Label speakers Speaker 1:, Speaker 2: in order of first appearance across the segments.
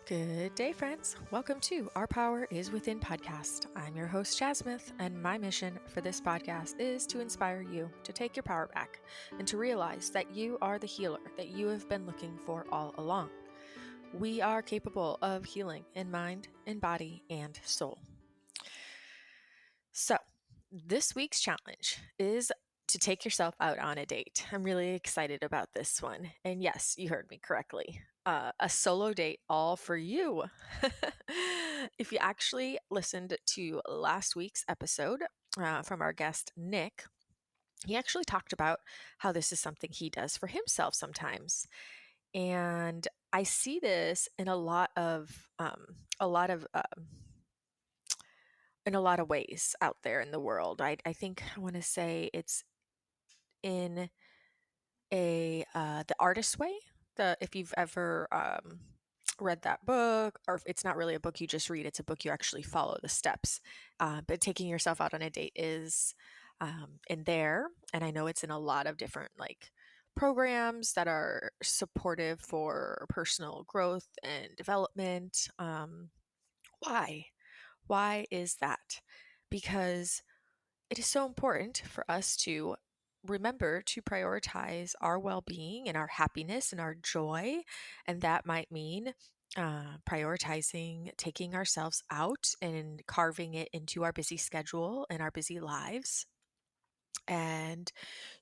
Speaker 1: Good day, friends. Welcome to Our Power is Within podcast. I'm your host, Jasmine, and my mission for this podcast is to inspire you to take your power back and to realize that you are the healer that you have been looking for all along. We are capable of healing in mind, in body, and soul. So, this week's challenge is to take yourself out on a date. I'm really excited about this one. And yes, you heard me correctly. A solo date all for you. If you actually listened to last week's episode from our guest, Nick, he actually talked about how this is something he does for himself sometimes. And I see this in a lot of in a lot of ways out there in the world. I think I want to say it's in the artist way. If you've ever read that book, or if it's not really a book you just read, it's a book you actually follow the steps. But taking yourself out on a date is in there, and I know it's in a lot of different programs that are supportive for personal growth and development. Why? Why is that? Because it is so important for us to remember to prioritize our well being and our happiness and our joy. And that might mean prioritizing taking ourselves out and carving it into our busy schedule and our busy lives. And,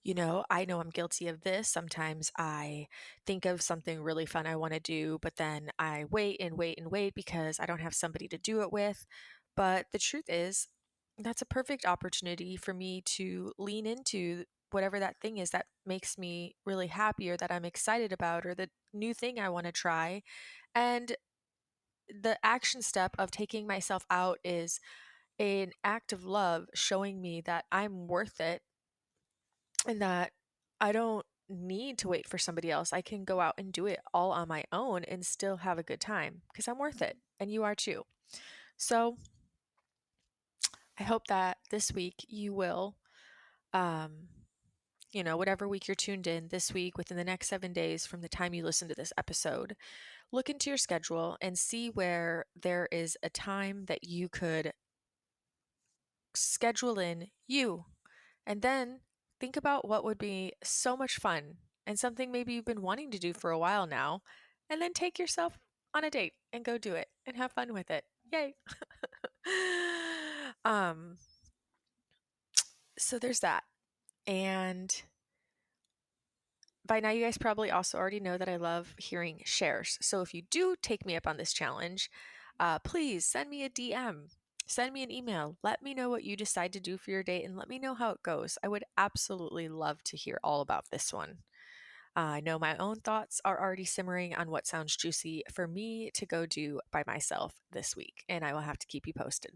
Speaker 1: I know I'm guilty of this. Sometimes I think of something really fun I want to do, but then I wait and wait and wait because I don't have somebody to do it with. But the truth is, that's a perfect opportunity for me to lean into whatever that thing is that makes me really happy or that I'm excited about or the new thing I want to try. And the action step of taking myself out is an act of love showing me that I'm worth it and that I don't need to wait for somebody else. I can go out and do it all on my own and still have a good time because I'm worth it and you are too. So I hope that this week you will, um, whatever week you're tuned in this week, within the next 7 days from the time you listen to this episode, look into your schedule and see where there is a time that you could schedule in you. And then think about what would be so much fun and something maybe you've been wanting to do for a while now. And then take yourself on a date and go do it and have fun with it. Yay. um, so there's that. And by now, you guys probably also already know that I love hearing shares. So if you do take me up on this challenge, please send me a DM, send me an email. Let me know what you decide to do for your date and let me know how it goes. I would absolutely love to hear all about this one. I know my own thoughts are already simmering on what sounds juicy for me to go do by myself this week, and I will have to keep you posted.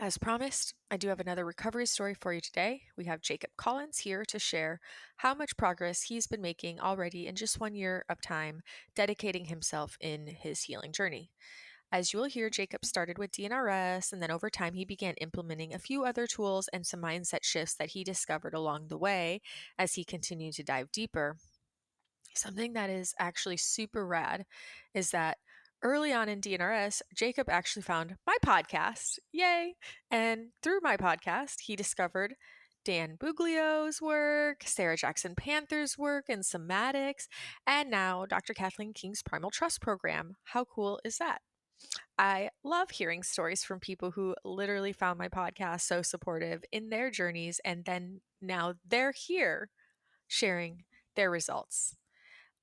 Speaker 1: As promised, I do have another recovery story for you today. We have Jacob Collins here to share how much progress he's been making already in just 1 year of time dedicating himself in his healing journey. As you will hear, Jacob started with DNRS, and then over time he began implementing a few other tools and some mindset shifts that he discovered along the way as he continued to dive deeper. Something that is actually super rad is that early on in DNRS, Jacob actually found my podcast. Yay! And through my podcast, he discovered Dan Buglio's work, Sarah Jackson Panther's work in somatics, and now Dr. Kathleen King's Primal Trust program. How cool is that? I love hearing stories from people who literally found my podcast so supportive in their journeys, and then now they're here sharing their results.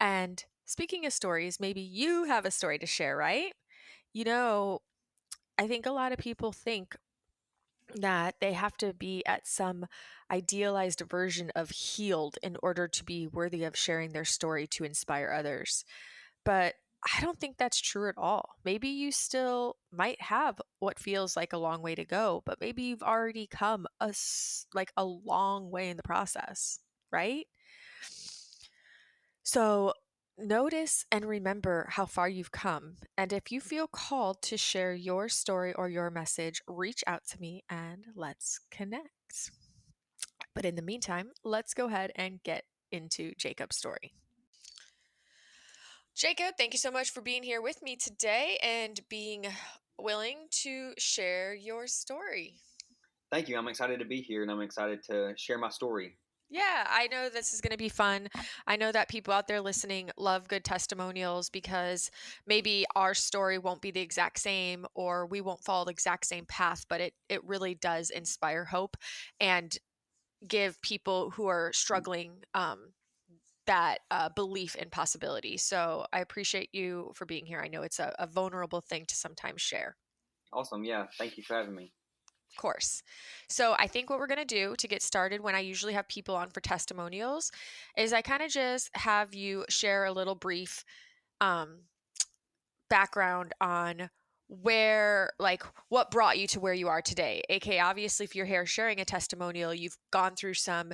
Speaker 1: And speaking of stories, maybe you have a story to share, right? I think a lot of people think that they have to be at some idealized version of healed in order to be worthy of sharing their story to inspire others. But I don't think that's true at all. Maybe you still might have what feels like a long way to go, but maybe you've already come a long way in the process, right? So notice and remember how far you've come. And if you feel called to share your story or your message, reach out to me and let's connect. But in the meantime, let's go ahead and get into Jacob's story. Jacob, thank you so much for being here with me today and being willing to share your story.
Speaker 2: Thank you. I'm excited to be here and I'm excited to share my story.
Speaker 1: Yeah, I know this is going to be fun. I know that people out there listening love good testimonials because maybe our story won't be the exact same or we won't follow the exact same path, but it really does inspire hope and give people who are struggling that belief in possibility. So I appreciate you for being here. I know it's a vulnerable thing to sometimes share.
Speaker 2: Awesome. Yeah. Thank you for having me.
Speaker 1: Of course. So I think what we're going to do to get started when I usually have people on for testimonials is I kind of just have you share a little brief um, background on where, like, what brought you to where you are today. AK, obviously, if you're here sharing a testimonial, you've gone through some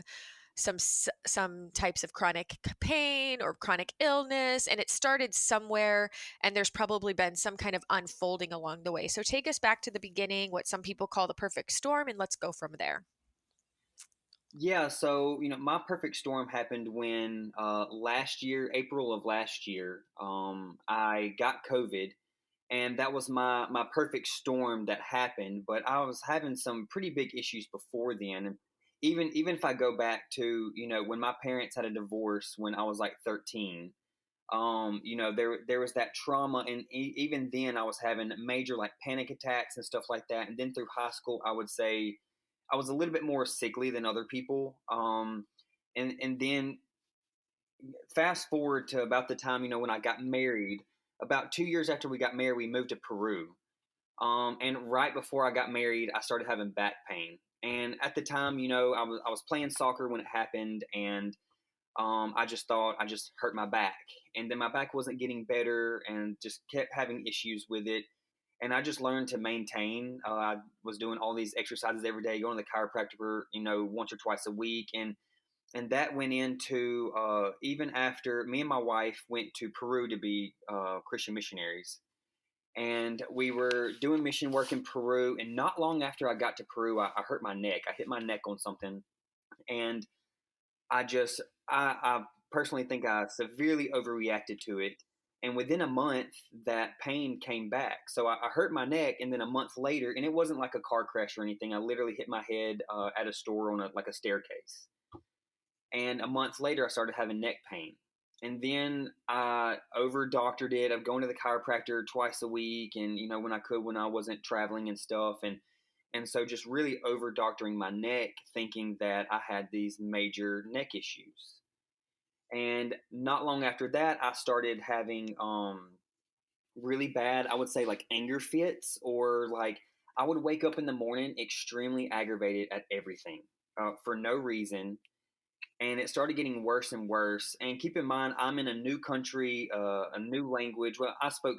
Speaker 1: types of chronic pain or chronic illness, and it started somewhere, and there's probably been some kind of unfolding along the way. So take us back to the beginning, what some people call the perfect storm, and let's go from there.
Speaker 2: Yeah. So, my perfect storm happened when last year, April of last year, I got COVID. And that was my perfect storm that happened. But I was having some pretty big issues before then. And even if I go back to, when my parents had a divorce when I was like 13, there was that trauma, and even then I was having major like panic attacks and stuff like that. And then through high school, I would say I was a little bit more sickly than other people. And then fast forward to about the time, when I got married. About 2 years after we got married, we moved to Peru. And right before I got married, I started having back pain. And at the time, I was playing soccer when it happened, and I just thought I just hurt my back, and then my back wasn't getting better, and just kept having issues with it. And I just learned to maintain. I was doing all these exercises every day, going to the chiropractor, once or twice a week, and that went into even after me and my wife went to Peru to be Christian missionaries, and we were doing mission work in Peru. And not long after I got to Peru, I hurt my neck. I hit my neck on something, and I just, I personally think I severely overreacted to it. And within a month, that pain came back. So I hurt my neck, and then a month later, and it wasn't like a car crash or anything. I literally hit my head at a store on like a staircase. And a month later, I started having neck pain. And then I over doctored it. I'm going to the chiropractor twice a week, and when I could, when I wasn't traveling and stuff, and so just really over doctoring my neck, thinking that I had these major neck issues. And not long after that, I started having really bad, I would say, like anger fits, or like I would wake up in the morning extremely aggravated at everything for no reason. And it started getting worse and worse. And keep in mind, I'm in a new country, a new language. Well, I spoke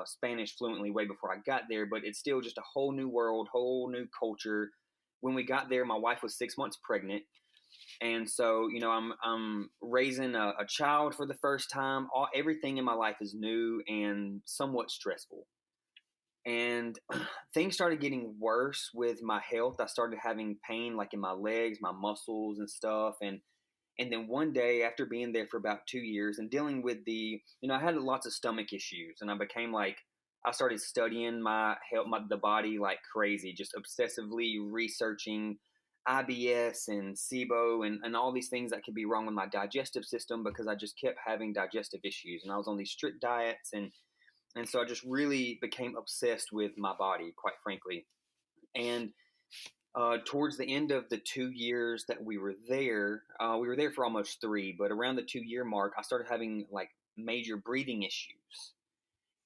Speaker 2: Spanish fluently way before I got there, but it's still just a whole new world, whole new culture. When we got there, my wife was 6 months pregnant, and so I'm raising a child for the first time. Everything in my life is new and somewhat stressful. And things started getting worse with my health. I started having pain like in my legs, my muscles and stuff. And then one day, after being there for about 2 years and dealing with I had lots of stomach issues, and I became like, I started studying my health, the body like crazy, just obsessively researching IBS and SIBO and all these things that could be wrong with my digestive system, because I just kept having digestive issues, and I was on these strict diets, and so I just really became obsessed with my body, quite frankly. And towards the end of the 2 years that we were there for almost three, but around the 2 year mark, I started having like major breathing issues.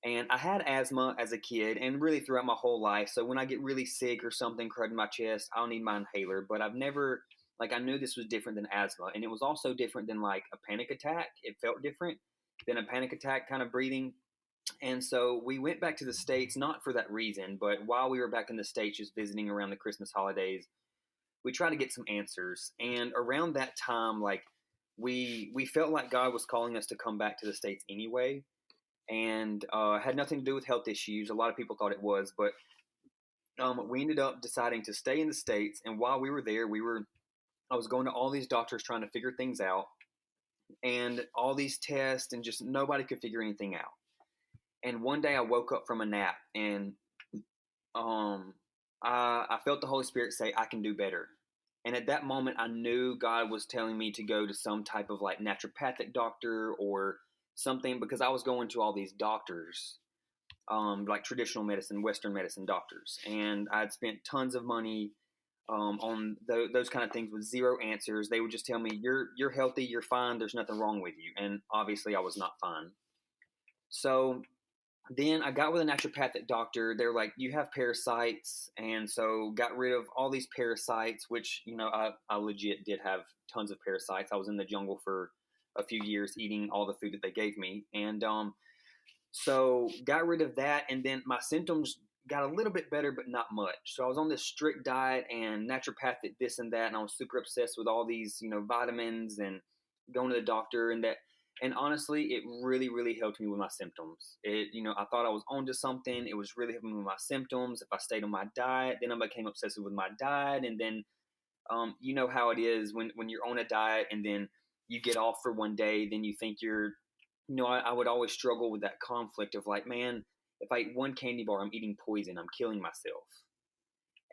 Speaker 2: And I had asthma as a kid and really throughout my whole life. So when I get really sick or something crud in my chest, I'll need my inhaler. But I've never, like, I knew this was different than asthma. And it was also different than like a panic attack. It felt different than a panic attack kind of breathing. And so we went back to the States, not for that reason, but while we were back in the States, just visiting around the Christmas holidays, we tried to get some answers. And around that time, like, we felt like God was calling us to come back to the States anyway. And had nothing to do with health issues. A lot of people thought it was, but we ended up deciding to stay in the States. And while we were there, I was going to all these doctors trying to figure things out. and all these tests, and just nobody could figure anything out. And one day I woke up from a nap, and um, I felt the Holy Spirit say, I can do better. And at that moment, I knew God was telling me to go to some type of like naturopathic doctor or something, because I was going to all these doctors, like traditional medicine, Western medicine doctors. And I'd spent tons of money on those kind of things with zero answers. They would just tell me, you're healthy, you're fine, there's nothing wrong with you. And obviously, I was not fine. So then I got with a naturopathic doctor. They're like, you have parasites. And so got rid of all these parasites, which, I legit did have tons of parasites. I was in the jungle for a few years eating all the food that they gave me. And so got rid of that. And then my symptoms got a little bit better, but not much. So I was on this strict diet and naturopathic this and that. And I was super obsessed with all these, vitamins and going to the doctor and that. And honestly, it really, really helped me with my symptoms. I thought I was onto something. It was really helping me with my symptoms. If I stayed on my diet, then I became obsessive with my diet. And then, you know how it is when you're on a diet and then you get off for one day, then you think I would always struggle with that conflict of like, man, if I eat one candy bar, I'm eating poison. I'm killing myself.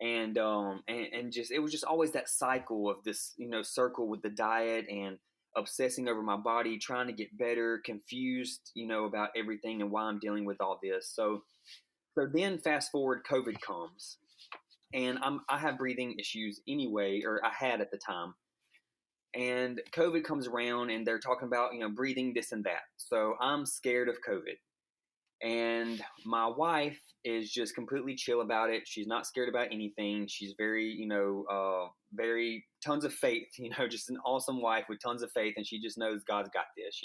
Speaker 2: And just it was just always that cycle of this, circle with the diet and obsessing over my body, trying to get better, confused, about everything and why I'm dealing with all this. So then fast forward, COVID comes, and I have breathing issues anyway, or I had at the time. And COVID comes around, and they're talking about breathing this and that. So I'm scared of COVID. And my wife is just completely chill about it. She's not scared about anything. She's very, very tons of faith, just an awesome wife with tons of faith. And she just knows God's got this.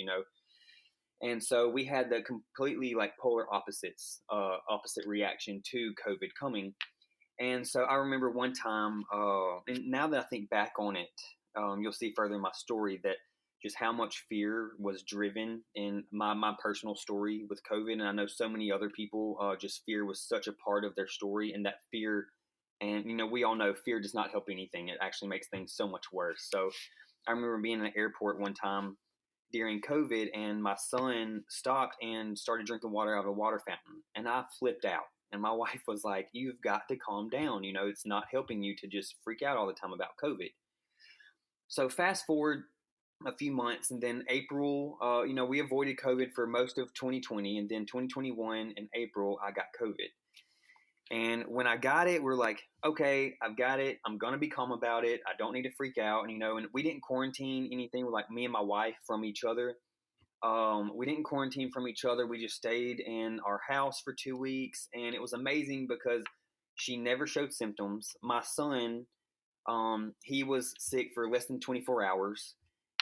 Speaker 2: And so we had the completely like polar opposite reaction to COVID coming. And so I remember one time, and now that I think back on it, you'll see further in my story that just how much fear was driven in my personal story with COVID. And I know so many other people, just fear was such a part of their story, and that fear, and we all know fear does not help anything. It actually makes things so much worse. So I remember being in an airport one time during COVID, and my son stopped and started drinking water out of a water fountain, and I flipped out. And my wife was like, you've got to calm down. It's not helping you to just freak out all the time about COVID. So fast forward a few months, and then April, we avoided COVID for most of 2020, and then 2021 in April, I got COVID. And when I got it, we're like, okay, I've got it. I'm going to be calm about it. I don't need to freak out. And we didn't quarantine anything with like me and my wife from each other. We didn't quarantine from each other. We just stayed in our house for 2 weeks. And it was amazing because she never showed symptoms. My son, he was sick for less than 24 hours.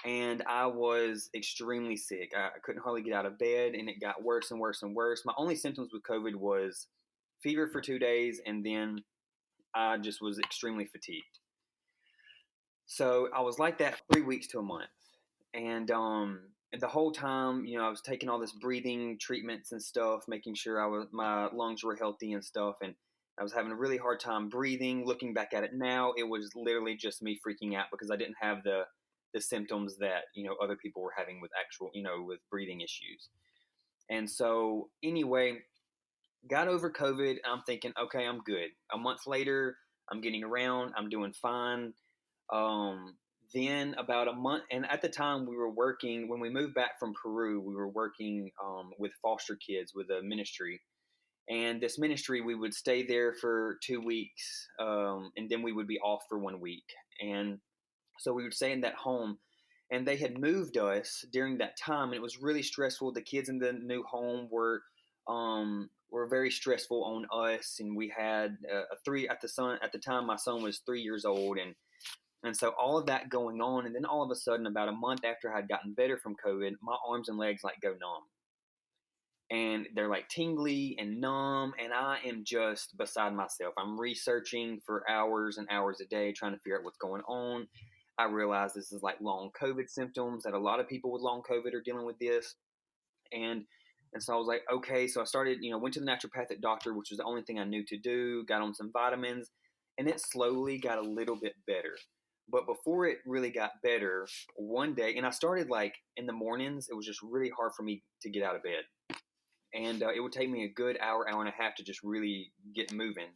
Speaker 2: And I was extremely sick. I couldn't hardly get out of bed, and it got worse and worse and worse. My only symptoms with COVID was fever for 2 days, and then I just was extremely fatigued. So I was like that 3 weeks to a month. And the whole time, I was taking all this breathing treatments and stuff, making sure my lungs were healthy and stuff. And I was having a really hard time breathing. Looking back at it now, it was literally just me freaking out because I didn't have the symptoms that other people were having with actual with breathing issues. And so anyway, got over COVID, and I'm thinking, okay, I'm good. A month later, I'm getting around, I'm doing fine. Then about a month, and at the time we were working, when we moved back from Peru, we were working with foster kids with a ministry. And this ministry, we would stay there for 2 weeks, and then we would be off for 1 week. And so we would stay in that home, and they had moved us during that time, and it was really stressful. The kids in the new home were very stressful on us, and we had at the time my son was 3 years old, and so all of that going on, and then all of a sudden, about a month after I had gotten better from COVID, my arms and legs like go numb, and they're like tingly and numb, and I am just beside myself. I'm researching for hours and hours a day trying to figure out what's going on. I realize this is like long COVID symptoms, that a lot of people with long COVID are dealing with this. And so I was like, okay. So I started, went to the naturopathic doctor, which was the only thing I knew to do, got on some vitamins, and it slowly got a little bit better. But before it really got better, one day, and I started like in the mornings, it was just really hard for me to get out of bed. And it would take me a good hour, hour and a half to just really get moving.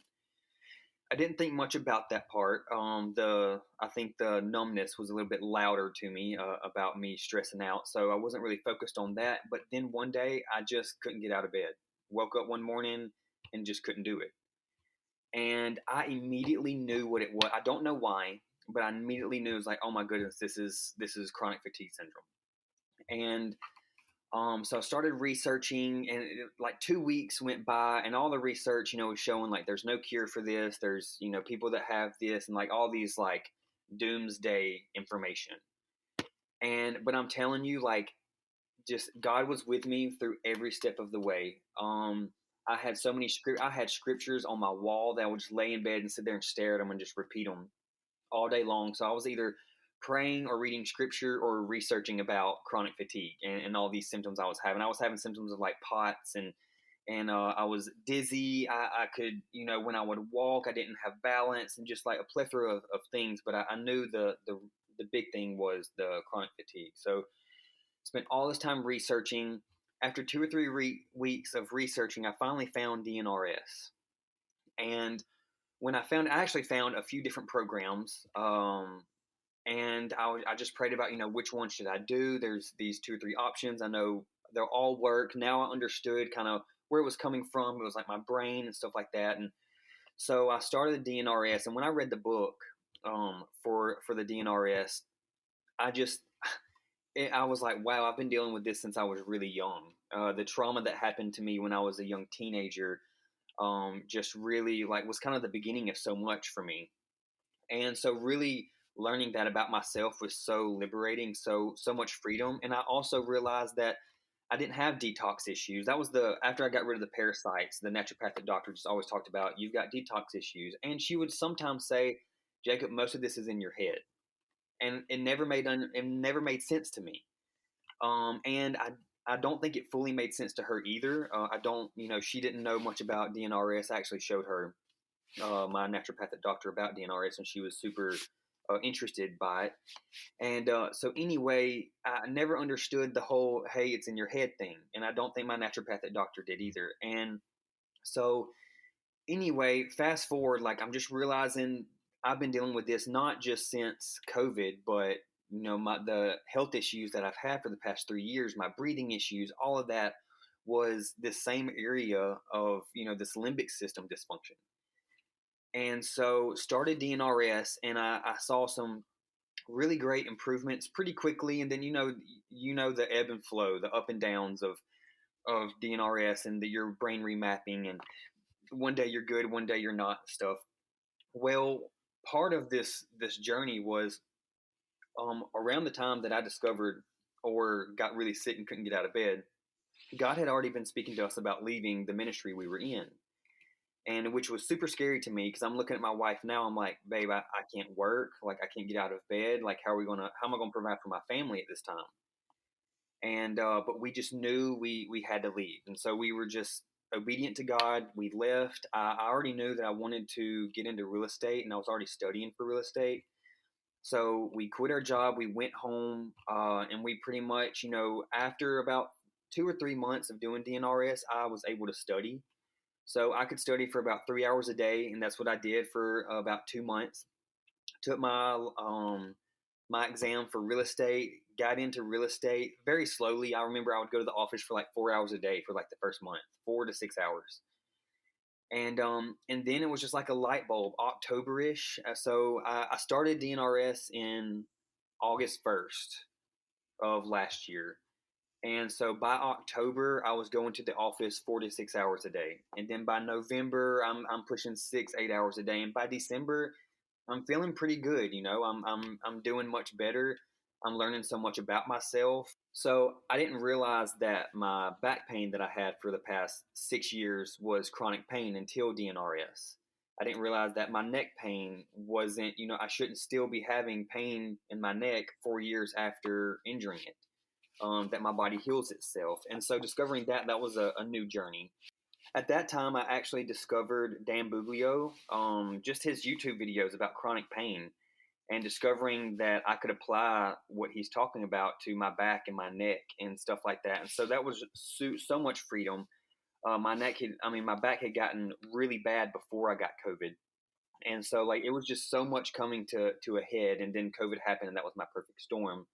Speaker 2: I didn't think much about that part. I think the numbness was a little bit louder to me about me stressing out, so I wasn't really focused on that. But then one day, I just couldn't get out of bed. Woke up one morning and just couldn't do it, and I immediately knew what it was. I don't know why, but I immediately knew it was like, oh my goodness, this is chronic fatigue syndrome. And so I started researching, and like 2 weeks went by, and all the research, was showing like there's no cure for this. There's people that have this, and like all these like doomsday information. And but I'm telling you, like, just God was with me through every step of the way. I had so many I had scriptures on my wall that I would just lay in bed and sit there and stare at them and just repeat them all day long. So I was either praying or reading scripture or researching about chronic fatigue and all these symptoms I was having. I was having symptoms of like POTS, and I was dizzy. I could, when I would walk, I didn't have balance, and just like a plethora of things. But I knew the big thing was the chronic fatigue. So spent all this time researching. After 2 or 3 weeks of researching, I finally found DNRS. And when I actually found a few different programs. And I just prayed about, which one should I do? There's these 2 or 3 options. I know they'll all work. Now I understood kind of where it was coming from. It was like my brain and stuff like that. And so I started the DNRS. And when I read the book for the DNRS, I just I was like, wow, I've been dealing with this since I was really young. The trauma that happened to me when I was a young teenager just really like was kind of the beginning of so much for me. And so really learning that about myself was so liberating, so much freedom. And I also realized that I didn't have detox issues. That was the after I got rid of the parasites, the naturopathic doctor just always talked about you've got detox issues. And she would sometimes say, Jacob, most of this is in your head. And it never made sense to me. And I don't think it fully made sense to her either. I don't, she didn't know much about DNRS. I actually showed her my naturopathic doctor about DNRS, and she was super interested by it. And so anyway, I never understood the whole "hey, it's in your head" thing, and I don't think my naturopathic doctor did either. And so anyway, fast forward, like I'm just realizing I've been dealing with this not just since COVID, but the health issues that I've had for the past 3 years, my breathing issues, all of that was this same area of this limbic system dysfunction. And so started DNRS, and I saw some really great improvements pretty quickly. And then the ebb and flow, the up and downs of DNRS, and your brain remapping, and one day you're good, one day you're not, stuff. Well, part of this journey was around the time that I discovered or got really sick and couldn't get out of bed. God had already been speaking to us about leaving the ministry we were in, and which was super scary to me because I'm looking at my wife now. I'm like, babe, I can't work. Like, I can't get out of bed. Like, how am I gonna provide for my family at this time? And but we just knew we had to leave, and so we were just obedient to God. We left. I already knew that I wanted to get into real estate, and I was already studying for real estate. So we quit our job. We went home, and we pretty much, after about 2 or 3 months of doing DNRS, I was able to study. So I could study for about 3 hours a day, and that's what I did for about 2 months. Took my exam for real estate, got into real estate very slowly. I remember I would go to the office for like 4 hours a day for like the first month, 4 to 6 hours. And then it was just like a light bulb, October-ish. So I started DNRS in August 1st of last year. And so by October, I was going to the office 4 to 6 hours a day. And then by November, I'm pushing 6, 8 hours a day. And by December, I'm feeling pretty good. I'm doing much better. I'm learning so much about myself. So I didn't realize that my back pain that I had for the past 6 years was chronic pain until DNRS. I didn't realize that my neck pain wasn't, I shouldn't still be having pain in my neck 4 years after injuring it. That my body heals itself. And so discovering that was a new journey. At that time, I actually discovered Dan Buglio, just his YouTube videos about chronic pain. and discovering that I could apply what he's talking about to my back and my neck and stuff like that. And so that was so much freedom. My back had gotten really bad before I got COVID. And so like it was just so much coming to a head, and then COVID happened, and that was my perfect storm.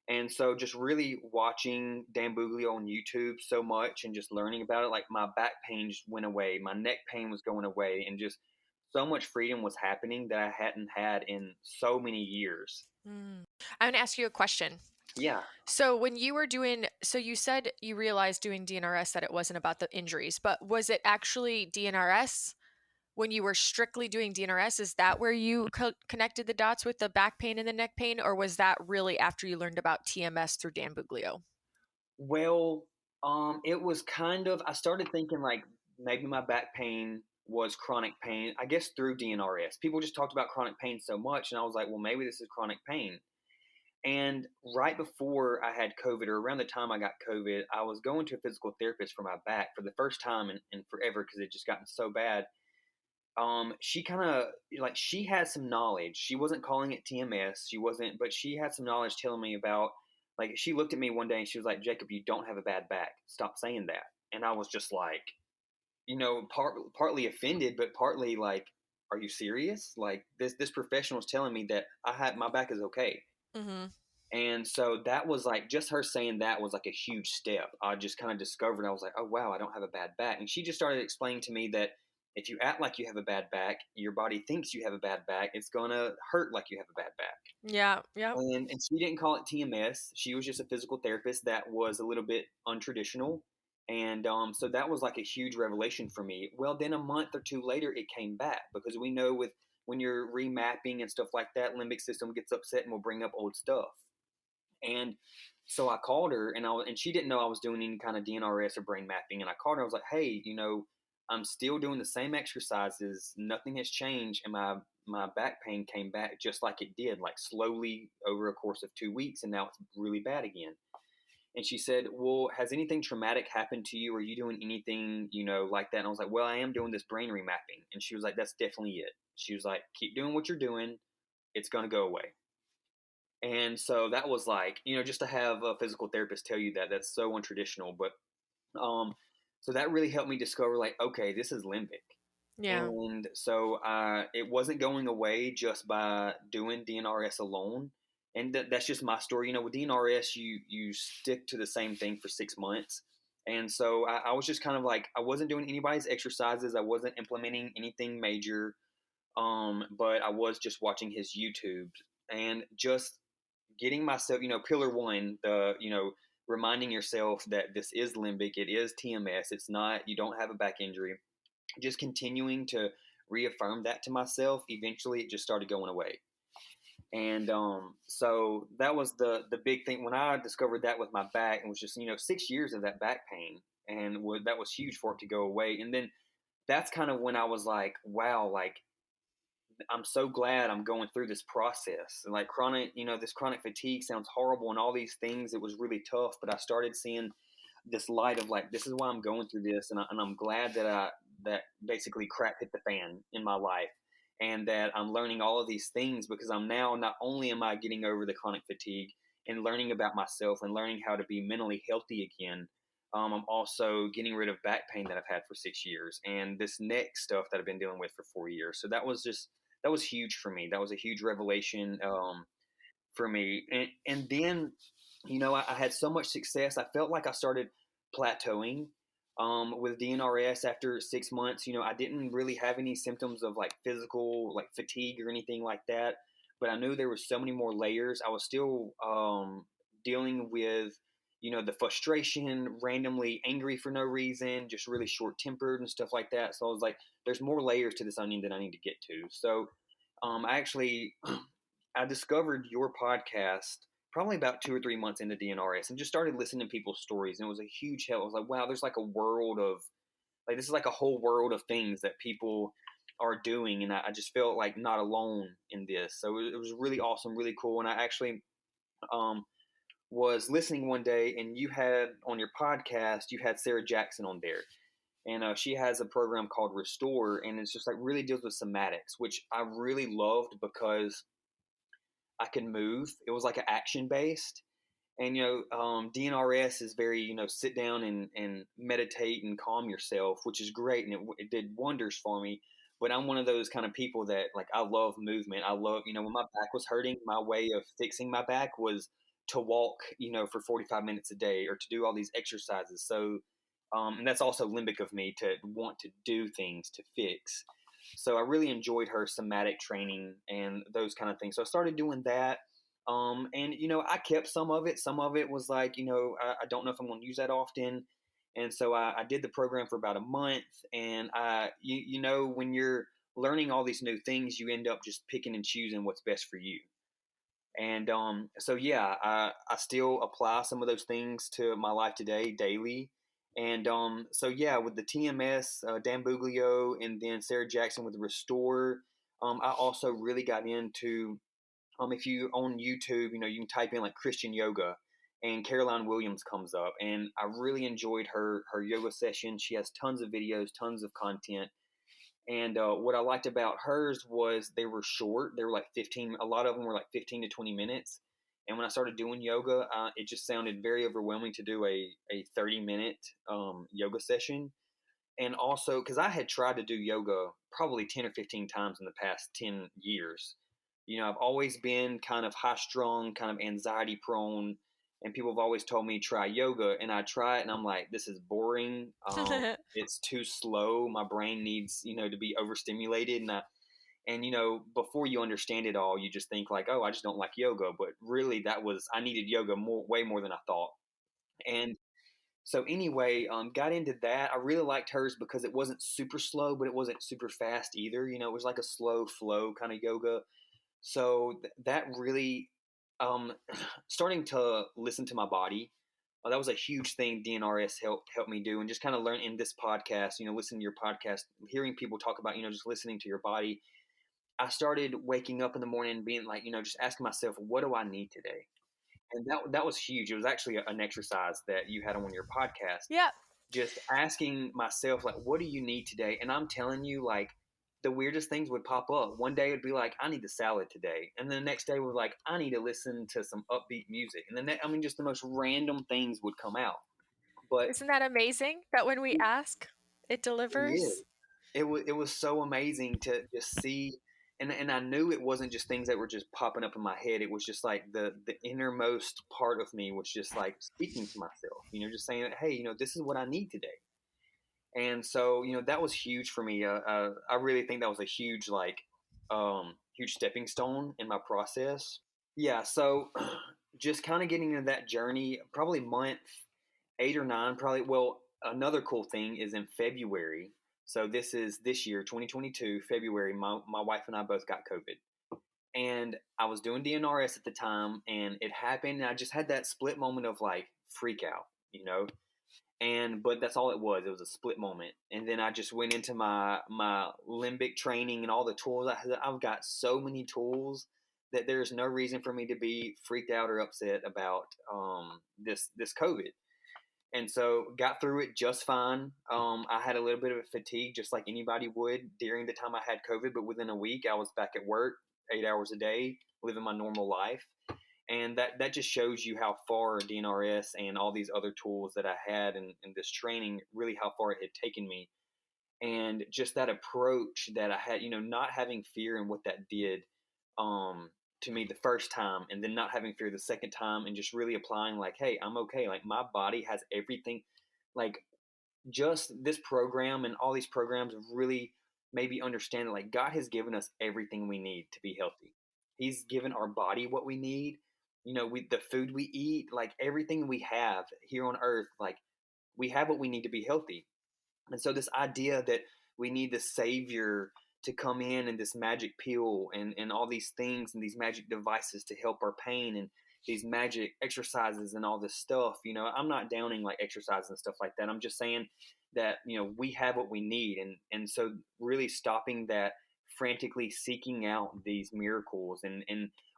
Speaker 2: And so just really watching Dan Buglio on YouTube so much and just learning about it, like my back pain just went away, my neck pain was going away, and just so much freedom was happening that I hadn't had in so many years.
Speaker 1: Mm. I'm gonna ask you a question.
Speaker 2: Yeah.
Speaker 1: So when you were doing, so you said you realized doing DNRS that it wasn't about the injuries, but was it actually DNRS when you were strictly doing DNRS? Is that where you connected the dots with the back pain and the neck pain, or was that really after you learned about TMS through Dan Buglio?
Speaker 2: Well, it was kind of, I started thinking like maybe my back pain was chronic pain, I guess through DNRS. People just talked about chronic pain so much, and I was like, well, maybe this is chronic pain. And right before I had COVID, or around the time I got COVID, I was going to a physical therapist for my back for the first time in forever, because it just gotten so bad. She kind of like she had some knowledge. She wasn't calling it TMS. She wasn't, but she had some knowledge telling me about. Like she looked at me one day and she was like, "Jacob, you don't have a bad back. Stop saying that." And I was just like, partly offended, but partly like, "Are you serious? Like this professional is telling me that I had my back is okay."
Speaker 1: Mm-hmm.
Speaker 2: And so that was like just her saying that was like a huge step. I just kind of discovered, I was like, oh, wow, I don't have a bad back. And she just started explaining to me that if you act like you have a bad back, your body thinks you have a bad back, it's going to hurt like you have a bad back.
Speaker 1: Yeah, yeah.
Speaker 2: And she didn't call it TMS. She was just a physical therapist that was a little bit untraditional. And so that was like a huge revelation for me. Well, then a month or two later, it came back, because we know with when you're remapping and stuff like that, limbic system gets upset and will bring up old stuff. And so I called her, and she didn't know I was doing any kind of DNRS or brain mapping. And I called her. I was like, "Hey, I'm still doing the same exercises. Nothing has changed, and my back pain came back just like it did, like slowly over a course of 2 weeks, and now it's really bad again." And she said, "Well, has anything traumatic happened to you? Are you doing anything, like that?" And I was like, "Well, I am doing this brain remapping." And she was like, "That's definitely it." She was like, "Keep doing what you're doing. It's gonna go away." And so that was like, just to have a physical therapist tell you that, that's so untraditional. But um, so that really helped me discover, like, okay, this is limbic.
Speaker 1: Yeah.
Speaker 2: And so it wasn't going away just by doing DNRS alone. And that's just my story. With DNRS, you stick to the same thing for 6 months. And so I was just kind of like, I wasn't doing anybody's exercises. I wasn't implementing anything major. But I was just watching his YouTube and just getting myself, pillar one, reminding yourself that this is limbic, it is TMS, it's not, you don't have a back injury. Just continuing to reaffirm that to myself, eventually it just started going away. And so that was the big thing when I discovered that with my back. It was just 6 years of that back pain, and that was huge for it to go away. And then that's kind of when I was like, wow, like I'm so glad I'm going through this process. And like chronic, this chronic fatigue sounds horrible and all these things. It was really tough, but I started seeing this light of like, this is why I'm going through this. And I'm glad that basically crap hit the fan in my life, and that I'm learning all of these things, because I'm now, not only am I getting over the chronic fatigue and learning about myself and learning how to be mentally healthy again. I'm also getting rid of back pain that I've had for 6 years, and this neck stuff that I've been dealing with for 4 years. So that was huge for me. That was a huge revelation for me. And then, I had so much success. I felt like I started plateauing with DNRS after 6 months. I didn't really have any symptoms of like physical, like fatigue or anything like that. But I knew there were so many more layers. I was still dealing with, the frustration, randomly angry for no reason, just really short tempered and stuff like that. So I was like, there's more layers to this onion that I need to get to. So I actually I discovered your podcast probably about 2 or 3 months into DNRS, and just started listening to people's stories. And it was a huge help. I was like, wow, there's like a world of like, this is like a whole world of things that people are doing. And I just felt like not alone in this. So it was really awesome, really cool. And I actually um, was listening one day, and you had on your podcast, you had Sarah Jackson on there. And she has a program called Restore, and it's just like really deals with somatics, which I really loved, because I could move. It was like an action based. And DNRS is very sit down and meditate and calm yourself, which is great, and it did wonders for me. But I'm one of those kind of people that, like, I love movement. I love, when my back was hurting, my way of fixing my back was to walk, for 45 minutes a day, or to do all these exercises. So, and that's also limbic of me to want to do things to fix. So I really enjoyed her somatic training and those kind of things. So I started doing that. And I kept some of it. Some of it was like, I don't know if I'm going to use that often. And so I did the program for about a month. And when you're learning all these new things, you end up just picking and choosing what's best for you. And so yeah, I still apply some of those things to my life today, daily. And so yeah, with the TMS, Dan Buglio, and then Sarah Jackson with the Restore, I also really got into, if you on YouTube, you can type in like Christian yoga, and Caroline Williams comes up, and I really enjoyed her yoga session. She has tons of videos, tons of content. And what I liked about hers was they were short. They were like 15. A lot of them were like 15 to 20 minutes. And when I started doing yoga, it just sounded very overwhelming to do a 30-minute yoga session. And also, because I had tried to do yoga probably 10 or 15 times in the past 10 years. I've always been kind of high strung, kind of anxiety prone, and people have always told me try yoga, and I try it, and I'm like, this is boring. It's too slow. My brain needs, to be overstimulated, and before you understand it all, you just think like, oh, I just don't like yoga. But really, I needed yoga way more than I thought. And so anyway, got into that. I really liked hers because it wasn't super slow, but it wasn't super fast either. It was like a slow flow kind of yoga. So that really, um, starting to listen to my body, that was a huge thing DNRS helped me do, and just kind of learn in this podcast. Listening to your podcast, hearing people talk about just listening to your body. I started waking up in the morning and being like, just asking myself, what do I need today? And that was huge. It was actually an exercise that you had on your podcast,
Speaker 1: Yep.
Speaker 2: just asking myself, like, what do you need today? And I'm telling you, like, the weirdest things would pop up. One day it'd be like, I need the salad today. And then the next day was like, I need to listen to some upbeat music. And then, just the most random things would come out. But
Speaker 1: Isn't that amazing that when we
Speaker 2: it,
Speaker 1: ask, it
Speaker 2: it is.
Speaker 1: delivers?
Speaker 2: It was so amazing to just see. And I knew it wasn't just things that were just popping up in my head. It was just like the innermost part of me was just like speaking to myself, just saying, hey, this is what I need today. And so that was huge for me. I really think that was a huge, like, huge stepping stone in my process. Yeah, so just kind of getting into that journey, probably month 8 or 9, probably. Well, another cool thing is in February. So this is this year, 2022, February. My wife and I both got COVID, and I was doing DNRS at the time, and it happened. And I just had that split moment of like freak out. But that's all it was. It was a split moment, and then I just went into my limbic training and all the tools. I've got so many tools that there's no reason for me to be freaked out or upset about this COVID. And so got through it just fine. I had a little bit of a fatigue, just like anybody would during the time I had COVID, but within a week I was back at work 8 hours a day, living my normal life. And that just shows you how far DNRS and all these other tools that I had in this training, really how far it had taken me. And just that approach that I had, not having fear and what that did to me the first time, and then not having fear the second time, and just really applying like, hey, I'm okay. Like, my body has everything. Like, just this program and all these programs really made me understand that, like, God has given us everything we need to be healthy. He's given our body what we need. The food we eat, like everything we have here on earth, like, we have what we need to be healthy. And so this idea that we need the savior to come in and this magic pill and all these things and these magic devices to help our pain and these magic exercises and all this stuff, I'm not downing like exercise and stuff like that. I'm just saying that, we have what we need. And so really stopping that frantically seeking out these miracles and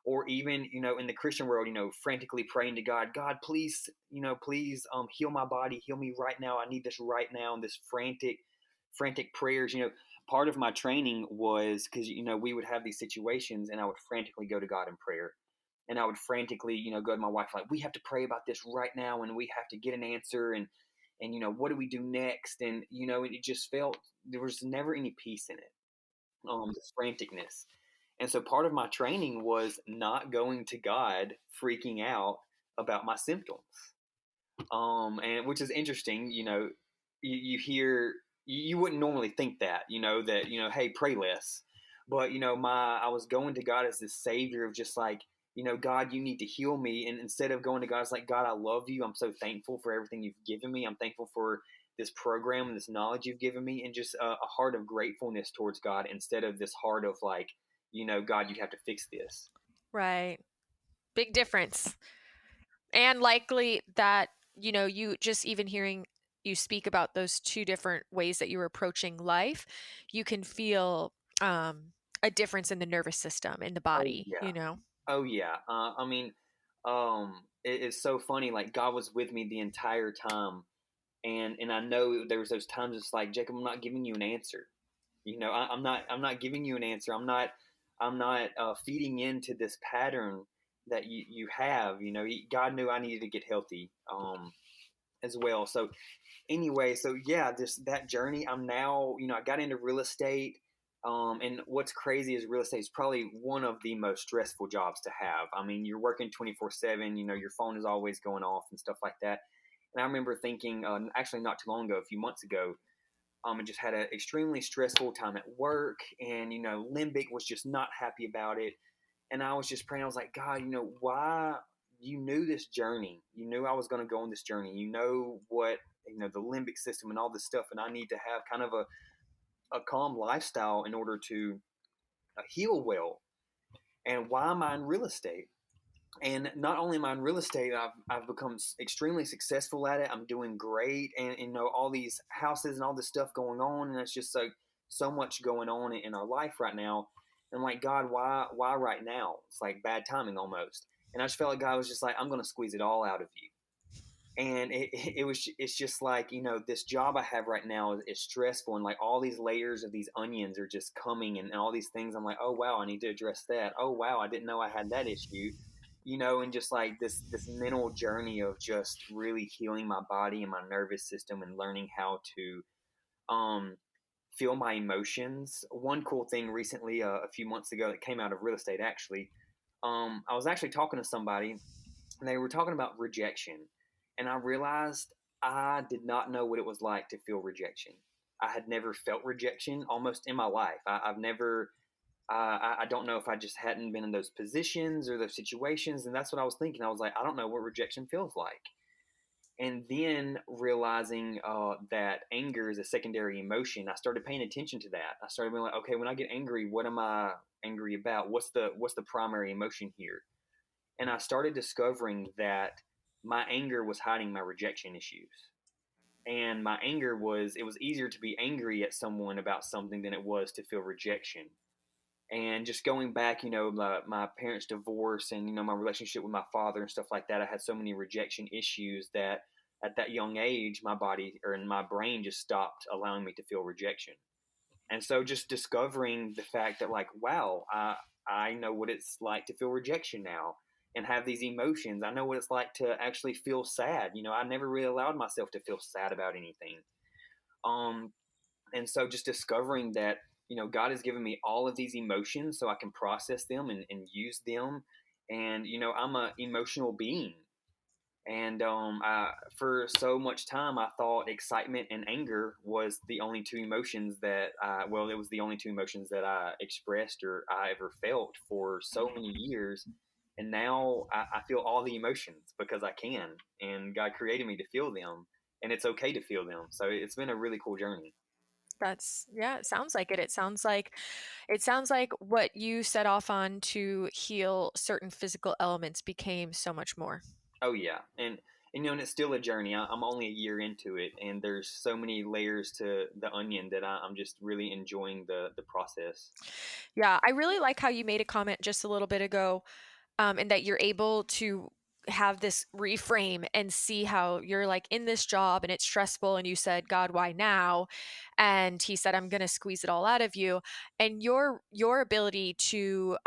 Speaker 2: or even, in the Christian world, frantically praying to God, God, please, please heal my body, heal me right now. I need this right now. And this frantic prayers. Part of my training was because, we would have these situations and I would frantically go to God in prayer. and I would frantically, go to my wife like, we have to pray about this right now, and we have to get an answer, and what do we do next? And it just felt there was never any peace in it, this franticness. And so part of my training was not going to God, freaking out about my symptoms. And which is interesting, you hear, you wouldn't normally think that, that, hey, pray less. But, I was going to God as this savior of just like, God, you need to heal me. And instead of going to God, it's like, God, I love you. I'm so thankful for everything you've given me. I'm thankful for this program and this knowledge you've given me, and just a heart of gratefulness towards God instead of this heart of like, God, you have to fix this.
Speaker 1: Right. Big difference. And likely that, you just even hearing you speak about those two different ways that you're approaching life, you can feel a difference in the nervous system, in the
Speaker 2: Oh,
Speaker 1: body,
Speaker 2: yeah. Oh, yeah. I mean, it's so funny. Like God was with me the entire time, and I know there was those times it's like, Jacob, I'm not giving you an answer. I'm not giving you an answer. I'm not feeding into this pattern that you have. God knew I needed to get healthy as well. So anyway, so yeah, just that journey. I'm now, I got into real estate. And what's crazy is real estate is probably one of the most stressful jobs to have. I mean, you're working 24/7, your phone is always going off and stuff like that. And I remember thinking, actually not too long ago, a few months ago, I just had an extremely stressful time at work, and Limbic was just not happy about it. And I was just praying. I was like, God, why? You knew this journey. You knew I was going to go on this journey. You know what? The limbic system and all this stuff, and I need to have kind of a calm lifestyle in order to heal well. And why am I in real estate? And not only am I in real estate, I've become extremely successful at it. I'm doing great, and all these houses and all this stuff going on, and it's just so much going on in our life right now. And I'm like, God, why right now? It's like bad timing almost. And I just felt like God was just like, I'm going to squeeze it all out of you. And it's just like, this job I have right now is stressful, and like all these layers of these onions are just coming, and all these things. I'm like, oh wow, I need to address that. Oh wow, I didn't know I had that issue. And just like this mental journey of just really healing my body and my nervous system, and learning how to um feel my emotions. One cool thing recently, a few months ago, that came out of real estate actually, I was actually talking to somebody, and they were talking about rejection, and I realized I did not know what it was like to feel rejection. I had never felt rejection almost in my life. I've never I don't know if I just hadn't been in those positions or those situations. And that's what I was thinking. I was like, I don't know what rejection feels like. And then realizing that anger is a secondary emotion, I started paying attention to that. I started being like, okay, when I get angry, what am I angry about? What's the primary emotion here? And I started discovering that my anger was hiding my rejection issues. And my anger was, it was easier to be angry at someone about something than it was to feel rejection. And just going back, my parents' divorce, and my relationship with my father and stuff like that, I had so many rejection issues that at that young age, my body or my brain just stopped allowing me to feel rejection. And so just discovering the fact that, like, wow, I know what it's like to feel rejection now, and have these emotions. I know what it's like to actually feel sad. I never really allowed myself to feel sad about anything. Um, and so just discovering that, God has given me all of these emotions so I can process them, and use them. And, I'm an emotional being. And for so much time, I thought excitement and anger was the only two emotions it was the only two emotions that I expressed or I ever felt for so many years. And now I feel all the emotions because I can, and God created me to feel them, and it's okay to feel them. So it's been a really cool journey.
Speaker 1: That's yeah, it sounds like it. It sounds like what you set off on to heal certain physical elements became so much more.
Speaker 2: Oh yeah, and it's still a journey. I'm only a year into it, and there's so many layers to the onion that I'm just really enjoying the process.
Speaker 1: Yeah, I really like how you made a comment just a little bit ago, and that you're able to have this reframe and see how you're like in this job and it's stressful and you said, God, why now? And he said, I'm going to squeeze it all out of you. And your ability to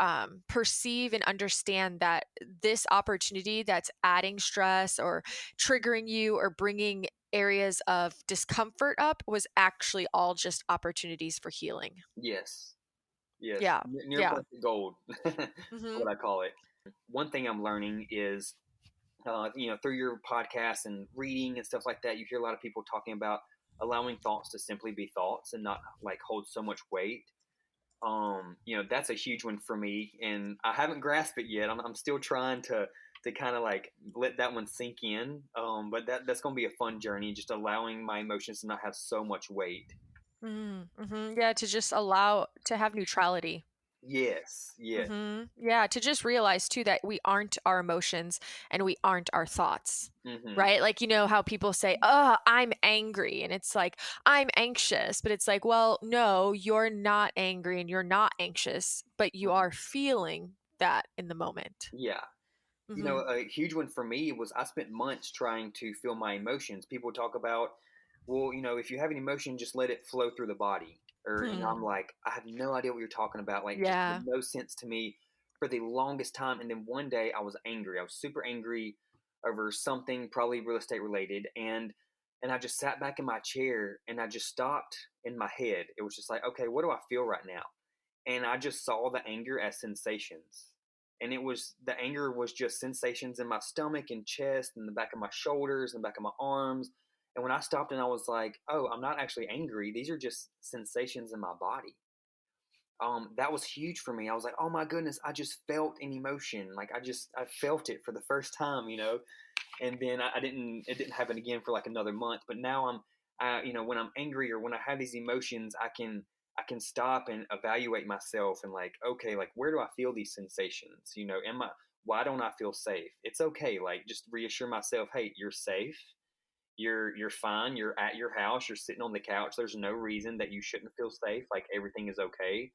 Speaker 1: perceive and understand that this opportunity that's adding stress or triggering you or bringing areas of discomfort up was actually all just opportunities for healing.
Speaker 2: Yes. Yes.
Speaker 1: Yeah.
Speaker 2: Near
Speaker 1: Yeah.
Speaker 2: perfect gold. That's
Speaker 1: Hmm.
Speaker 2: what I call it. One thing I'm learning is, through your podcast and reading and stuff like that, you hear a lot of people talking about allowing thoughts to simply be thoughts and not like hold so much weight. That's a huge one for me, and I haven't grasped it yet. I'm still trying to kind of like let that one sink in. But that's going to be a fun journey, just allowing my emotions to not have so much weight.
Speaker 1: Mm-hmm. Yeah, to just allow to have neutrality.
Speaker 2: Yes, yes.
Speaker 1: Yeah, to just realize too that we aren't our emotions and we aren't our thoughts.
Speaker 2: Hmm.
Speaker 1: Right? Like, you know how people say, "Oh, I'm angry." And it's like, "I'm anxious." But it's like, "Well, no, you're not angry and you're not anxious, but you are feeling that in the moment."
Speaker 2: Yeah.
Speaker 1: Mhm.
Speaker 2: A huge one for me was I spent months trying to feel my emotions. People talk about, well, if you have an emotion, just let it flow through the body. And I'm
Speaker 1: Hmm.
Speaker 2: like, I have no idea what you're talking about. Like, just made
Speaker 1: Yeah.
Speaker 2: no sense to me for the longest time. And then one day I was angry. I was super angry over something, probably real estate related. And I just sat back in my chair and I just stopped in my head. It was just like, okay, what do I feel right now? And I just saw the anger as sensations. And the anger was just sensations in my stomach and chest and the back of my shoulders and back of my arms. And when I stopped and I was like, oh, I'm not actually angry. These are just sensations in my body. That was huge for me. I was like, oh my goodness, I just felt an emotion. Like I felt it for the first time. And then it didn't happen again for like another month. But now when I'm angry or when I have these emotions, I can stop and evaluate myself and like, okay, like where do I feel these sensations? Why don't I feel safe? It's okay. Like just reassure myself, hey, you're safe. You're fine. You're at your house. You're sitting on the couch. There's no reason that you shouldn't feel safe. Like everything is okay.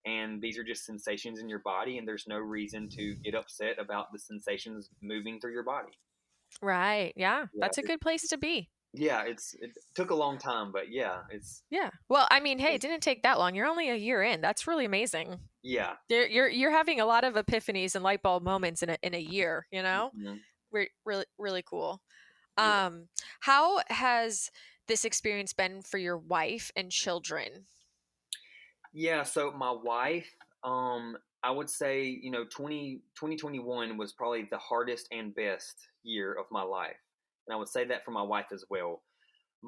Speaker 2: And these are just sensations in your body, and there's no reason to get upset about the sensations moving through your body.
Speaker 1: Right. Yeah.
Speaker 2: Yeah,
Speaker 1: That's a good place to be.
Speaker 2: it took a long time, but yeah,
Speaker 1: Yeah. Well, I mean, hey, it didn't take that long. You're only a year in. That's really amazing.
Speaker 2: yeah.
Speaker 1: You're having a lot of epiphanies and light bulb moments in a year, you know?
Speaker 2: Mhm.
Speaker 1: Really really cool.
Speaker 2: Yeah.
Speaker 1: How has this experience been for your wife and children?
Speaker 2: Yeah, so my wife, I would say, 2021 was probably the hardest and best year of my life. And I would say that for my wife as well.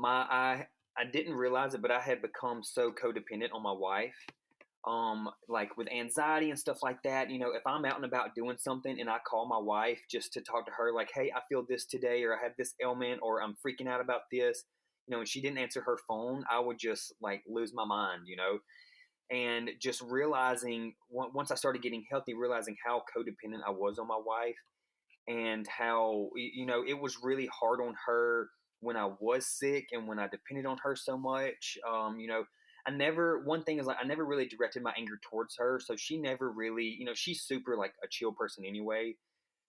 Speaker 2: I didn't realize it, but I had become so codependent on my wife. Like with anxiety and stuff like that, if I'm out and about doing something and I call my wife just to talk to her, like, hey, I feel this today, or I have this ailment, or I'm freaking out about this, and she didn't answer her phone, I would just like lose my mind. And just realizing once I started getting healthy, realizing how codependent I was on my wife and how it was really hard on her when I was sick and when I depended on her so much. I never one thing is like I never really directed my anger towards her, so she never really, she's super like a chill person anyway.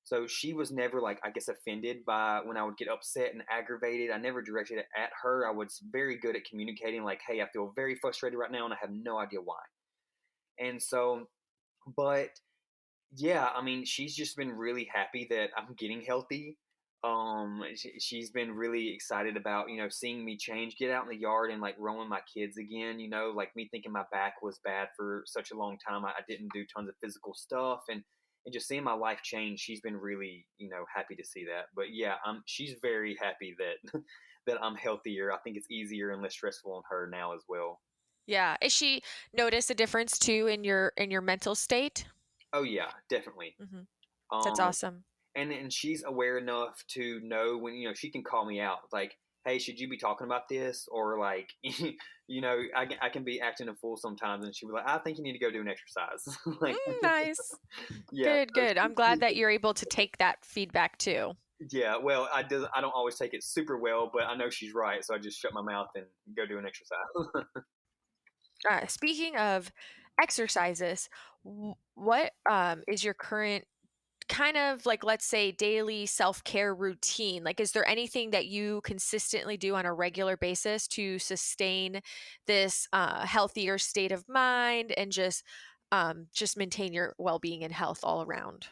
Speaker 2: So she was never like I guess offended by when I would get upset and aggravated. I never directed it at her. I was very good at communicating like, hey, I feel very frustrated right now and I have no idea why. And so, but yeah, I mean, she's just been really happy that I'm getting healthy. She's been really excited about, seeing me change, get out in the yard and like run with my kids again, like me thinking my back was bad for such a long time. I didn't do tons of physical stuff and just seeing my life change. She's been really, happy to see that. But yeah, she's very happy that, that I'm healthier. I think it's easier and less stressful on her now as well.
Speaker 1: Yeah. Is she notice a difference too in your mental state?
Speaker 2: Oh yeah, definitely.
Speaker 1: Hmm. That's
Speaker 2: Um,
Speaker 1: awesome.
Speaker 2: and she's aware enough to know when she can call me out like, hey, should you be talking about this, or like I can be acting a fool sometimes, and she'll be like, I think you need to go do an exercise. Like
Speaker 1: Nice.
Speaker 2: yeah,
Speaker 1: Good,
Speaker 2: so
Speaker 1: good. I'm glad that you're able to take that feedback too.
Speaker 2: yeah, well, I don't always take it super well, but I know she's right, so I just shut my mouth and go do an exercise.
Speaker 1: Speaking of exercises, what is your current kind of like, let's say, daily self-care routine? Like, is there anything that you consistently do on a regular basis to sustain this healthier state of mind and just maintain your well-being and health all around?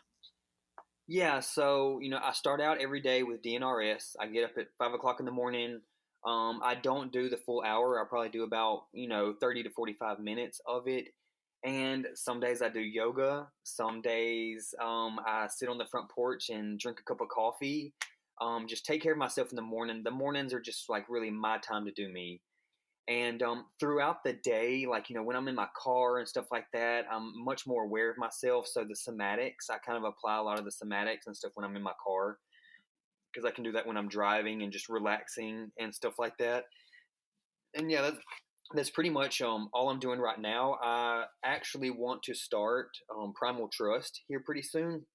Speaker 2: Yeah, so I start out every day with DNRS. I get up at 5 o'clock in the morning. I don't do the full hour. I probably do about 30 to 45 minutes of it. And some days I do yoga. Some days I sit on the front porch and drink a cup of coffee. Just take care of myself in the morning. The mornings are just like really my time to do me. And throughout the day, like, when I'm in my car and stuff like that, I'm much more aware of myself. So the somatics, I kind of apply a lot of the somatics and stuff when I'm in my car because I can do that when I'm driving and just relaxing and stuff like that. And yeah, that's pretty much all I'm doing right now. I actually want to start Primal Trust here pretty soon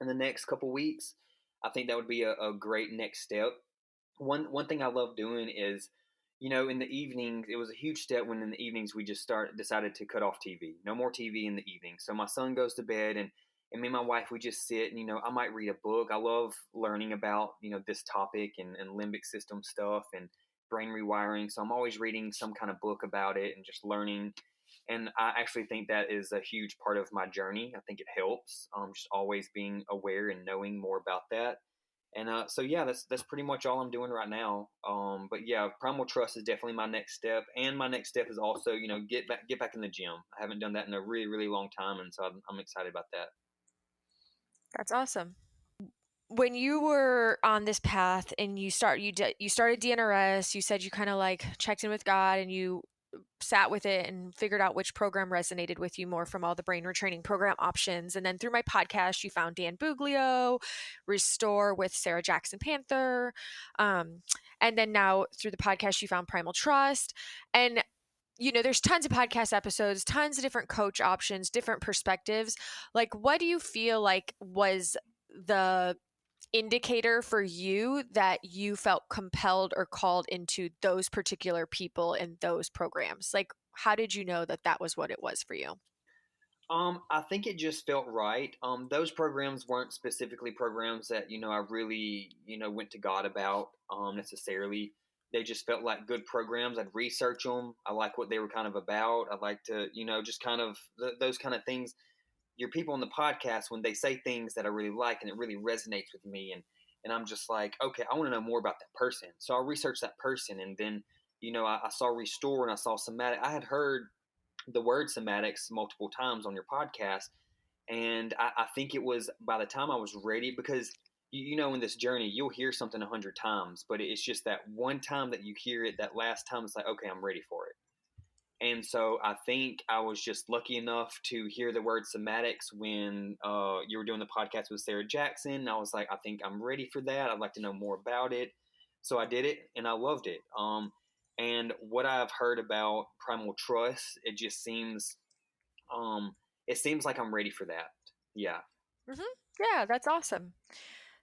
Speaker 2: in the next couple weeks. I think that would be a great next step. One thing I love doing is, in the evenings, it was a huge step when in the evenings we just decided to cut off TV. No more TV in the evening. So my son goes to bed, and me and my wife, we just sit and, I might read a book. I love learning about, this topic and limbic system stuff and brain rewiring. So I'm always reading some kind of book about it and just learning. And I actually think that is a huge part of my journey. I think it helps, just always being aware and knowing more about that. And so yeah, that's pretty much all I'm doing right now. But yeah, Primal Trust is definitely my next step, and my next step is also get back in the gym. I haven't done that in a really really long time, and so I'm excited about that.
Speaker 1: That's awesome. When you were on this path and you started DNRS, you said you kind of like checked in with God and you sat with it and figured out which program resonated with you more from all the brain retraining program options. And then through my podcast, you found Dan Buglio, Restore with Sarah Jackson Panther. And then now through the podcast, you found Primal Trust. And there's tons of podcast episodes, tons of different coach options, different perspectives. Like, what do you feel like was the indicator for you that you felt compelled or called into those particular people in those programs? Like, how did you know that that was what it was for you?
Speaker 2: I think it just felt right. Those programs weren't specifically programs that I really went to God about necessarily. They just felt like good programs. I'd research them. I like what they were kind of about. I'd like to just kind of those kind of things. Your people on the podcast, when they say things that I really like and it really resonates with me, and I'm just like, okay, I want to know more about that person. So I'll research that person, and then I saw Restore and I saw Somatic. I had heard the word somatics multiple times on your podcast. And I think it was by the time I was ready, because in this journey, you'll hear something 100 times, but it's just that one time that you hear it, that last time, it's like, okay, I'm ready for it. And so I think I was just lucky enough to hear the word somatics when you were doing the podcast with Sarah Jackson. And I was like, I think I'm ready for that. I'd like to know more about it. So I did it and I loved it. And what I've heard about Primal Trust, um, it seems like I'm ready for that. Yeah.
Speaker 1: Hmm. Yeah, that's awesome.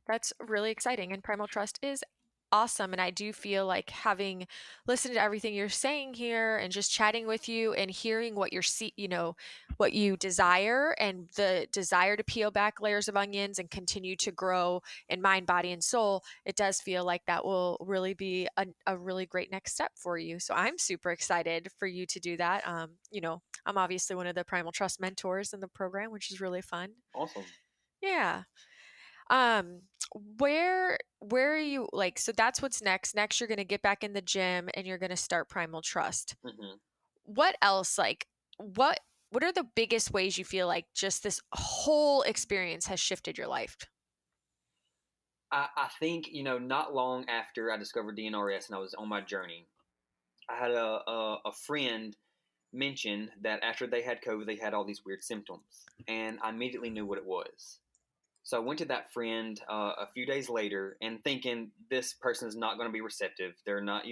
Speaker 1: That's really exciting. And Primal Trust is awesome. And I do feel like, having listened to everything you're saying here and just chatting with you and hearing what what you desire, and the desire to peel back layers of onions and continue to grow in mind, body, and soul, it does feel like that will really be a really great next step for you. So I'm super excited for you to do that. I'm obviously one of the Primal Trust mentors in the program, which is really fun.
Speaker 2: Awesome.
Speaker 1: Yeah. Um, where are you, like, so that's what's next. Next, you're gonna get back in the gym and you're gonna start Primal Trust.
Speaker 2: Hmm.
Speaker 1: What else? Like, what what are the biggest ways you feel like just this whole experience has shifted your life?
Speaker 2: I think, not long after I discovered DNRS and I was on my journey, I had a friend mention that after they had COVID, they had all these weird symptoms. And I immediately knew what it was. So I went to that friend a few days later and thinking this person is not going to be receptive. They're not,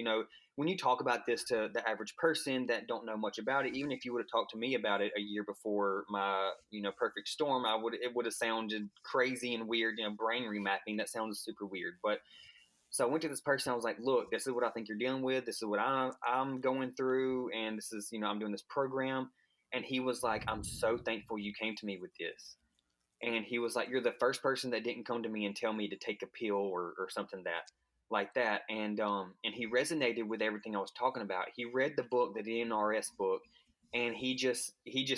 Speaker 2: when you talk about this to the average person that don't know much about it, even if you would have talked to me about it a year before my, perfect storm, it would have sounded crazy and weird, brain remapping. That sounds super weird. But so I went to this person. I was like, look, this is what I think you're dealing with. This is what I'm going through. And this is, I'm doing this program. And he was like, I'm so thankful you came to me with this. and he was like, "You're the first person that didn't come to me and tell me to take a pill or something that like that." And he resonated with everything I was talking about. He read the book, the DNRS book, and he just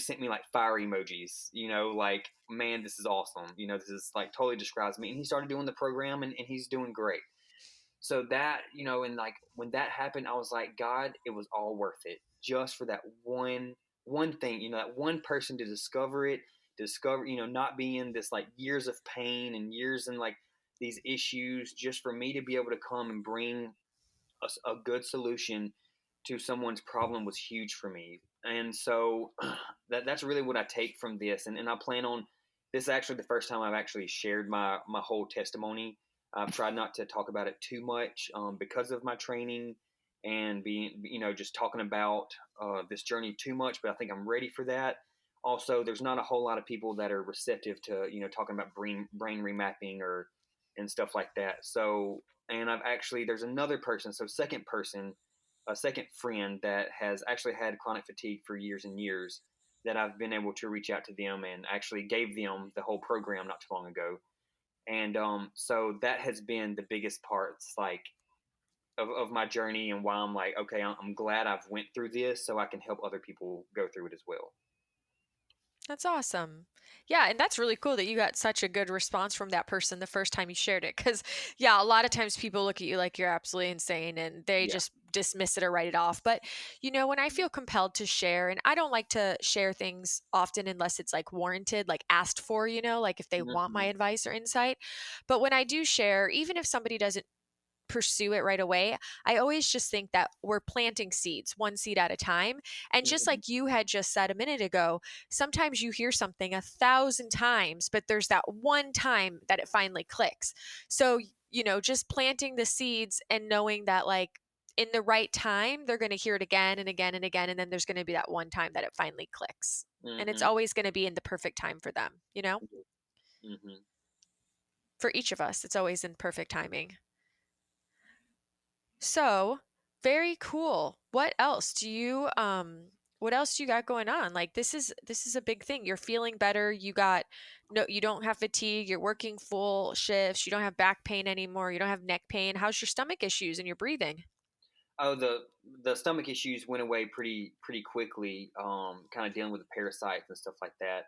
Speaker 2: sent me like fire emojis, like, man, this is awesome. This is like totally describes me. And he started doing the program, and he's doing great. So that, and like when that happened, I was like, God, it was all worth it just for that one thing, that one person to discover, not be in this like years of pain and years and like these issues, just for me to be able to come and bring a good solution to someone's problem was huge for me. And so that's really what I take from this. And I plan on, this is actually the first time I've actually shared my whole testimony. I've tried not to talk about it too much because of my training and being, just talking about this journey too much, but I think I'm ready for that. Also, there's not a whole lot of people that are receptive to, talking about brain remapping or and stuff like that. So, and I've actually, there's another person, so second person, a second friend that has actually had chronic fatigue for years and years, that I've been able to reach out to them and actually gave them the whole program not too long ago. And so that has been the biggest parts, like, of my journey, and why I'm like, okay, I'm glad I've went through this so I can help other people go through it as well.
Speaker 1: That's awesome. Yeah, and that's really cool that you got such a good response from that person the first time you shared it. Because, yeah, a lot of times people look at you like you're absolutely insane and they
Speaker 2: Yeah.
Speaker 1: just dismiss it or write it off. But, when I feel compelled to share, and I don't like to share things often unless it's like warranted, like asked for, like if they want my
Speaker 2: Mm-hmm.
Speaker 1: advice or insight. But when I do share, even if somebody doesn't pursue it right away, I always just think that we're planting seeds, one seed at a time. And just
Speaker 2: Mm-hmm.
Speaker 1: like you had just said a minute ago, sometimes you hear something 1,000 times, but there's that one time that it finally clicks. So, just planting the seeds and knowing that, like, in the right time, they're going to hear it again and again and again. And then there's going to be that one time that it finally clicks. And it's
Speaker 2: Mm-hmm.
Speaker 1: always going to be in the perfect time for them.
Speaker 2: Mm-hmm.
Speaker 1: For each of us, it's always in perfect timing. So, very cool. What else do you got going on? Like, this is a big thing. You're feeling better. You don't have fatigue. You're working full shifts. You don't have back pain anymore. You don't have neck pain. How's your stomach issues and your breathing?
Speaker 2: Oh, the stomach issues went away pretty quickly. Kind of dealing with the parasites and stuff like that.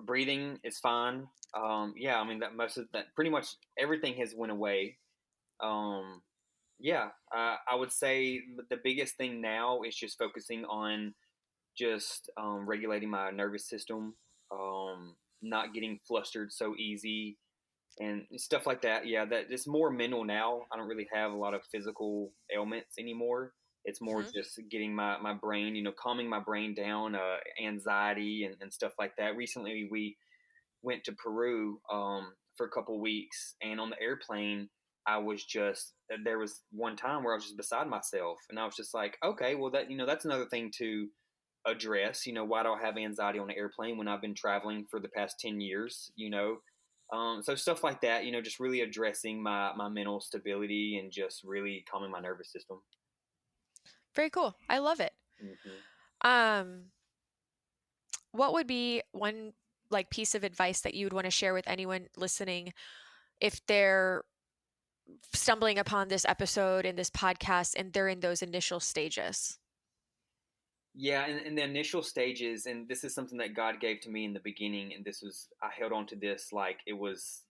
Speaker 2: Breathing is fine. Yeah, I mean that most of that, pretty much everything has went away. Um, yeah, I would say the biggest thing now is just focusing on just regulating my nervous system, not getting flustered so easy, and stuff like that. Yeah, that it's more mental now. I don't really have a lot of physical ailments anymore. It's more
Speaker 1: Hmm.
Speaker 2: just getting my brain, calming my brain down, anxiety and stuff like that. Recently, we went to Peru for a couple weeks, and on the airplane, I was just, there was one time where I was just beside myself, and I was just like, okay, well, that's another thing to address. Why do I have anxiety on an airplane when I've been traveling for the past 10 years? So stuff like that. Just really addressing my mental stability and just really calming my nervous system.
Speaker 1: Very cool. I love it.
Speaker 2: Hmm.
Speaker 1: Um, what would be one like piece of advice that you would want to share with anyone listening if they're stumbling upon this episode and this podcast and they're in those initial stages?
Speaker 2: Yeah, in the initial stages, and this is something that God gave to me in the beginning, and this was, I held on to this like it was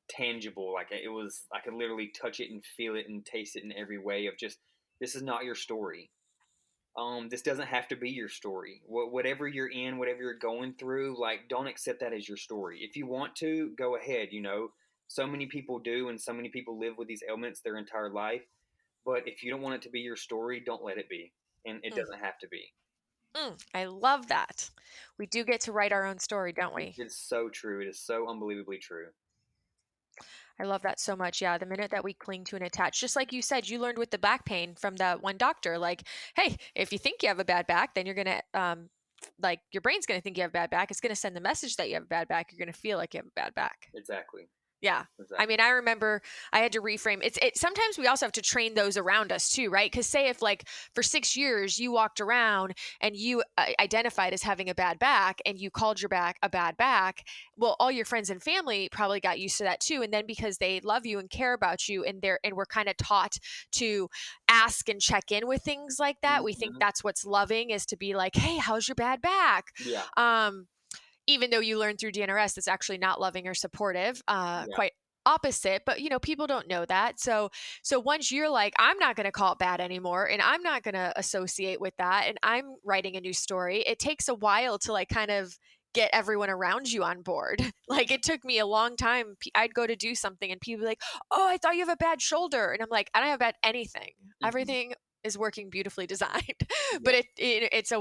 Speaker 2: tangible, like it was, I could literally touch it and feel it and taste it in every way of just, this is not your story. This doesn't have to be your story. Whatever you're in, whatever you're going through, like, don't accept that as your story. If you want to, go ahead. So many people do, and so many people live with these ailments their entire life. But if you don't want it to be your story, don't let it be, and it
Speaker 1: Mm,
Speaker 2: doesn't have to be.
Speaker 1: I love that. We do get to write our own story, don't we?
Speaker 2: It's so true. It is so unbelievably true.
Speaker 1: I love that so much. Yeah, the minute that we cling to and attach, just like you said, you learned with the back pain from that one doctor, like, hey, if you think you have a bad back, then you're gonna like your brain's gonna think you have a bad back. It's gonna send the message that you have a bad back. You're gonna feel like you have a bad back.
Speaker 2: Exactly.
Speaker 1: Yeah. I
Speaker 2: Exactly.
Speaker 1: mean, I remember I had to reframe. Sometimes we also have to train those around us too, right? Because say if like for 6 years you walked around and you identified as having a bad back and you called your back a bad back, well, all your friends and family probably got used to that too. And then because they love you and care about you and we're kind of taught to ask and check in with things like that, we think
Speaker 2: Hmm.
Speaker 1: that's what's loving, is to be like, hey, how's your bad back?
Speaker 2: Yeah.
Speaker 1: Um, Even though you learn through DNRS, it's actually not loving or supportive,
Speaker 2: Yeah.
Speaker 1: quite opposite, but people don't know that. So once you're like, I'm not going to call it bad anymore and I'm not going to associate with that and I'm writing a new story, it takes a while to like kind of get everyone around you on board. Like it took me a long time. I'd go to do something and people would be like, oh, I thought you have a bad shoulder. And I'm like, I don't have bad anything.
Speaker 2: Hmm.
Speaker 1: Everything is working beautifully designed. But
Speaker 2: Yeah.
Speaker 1: it's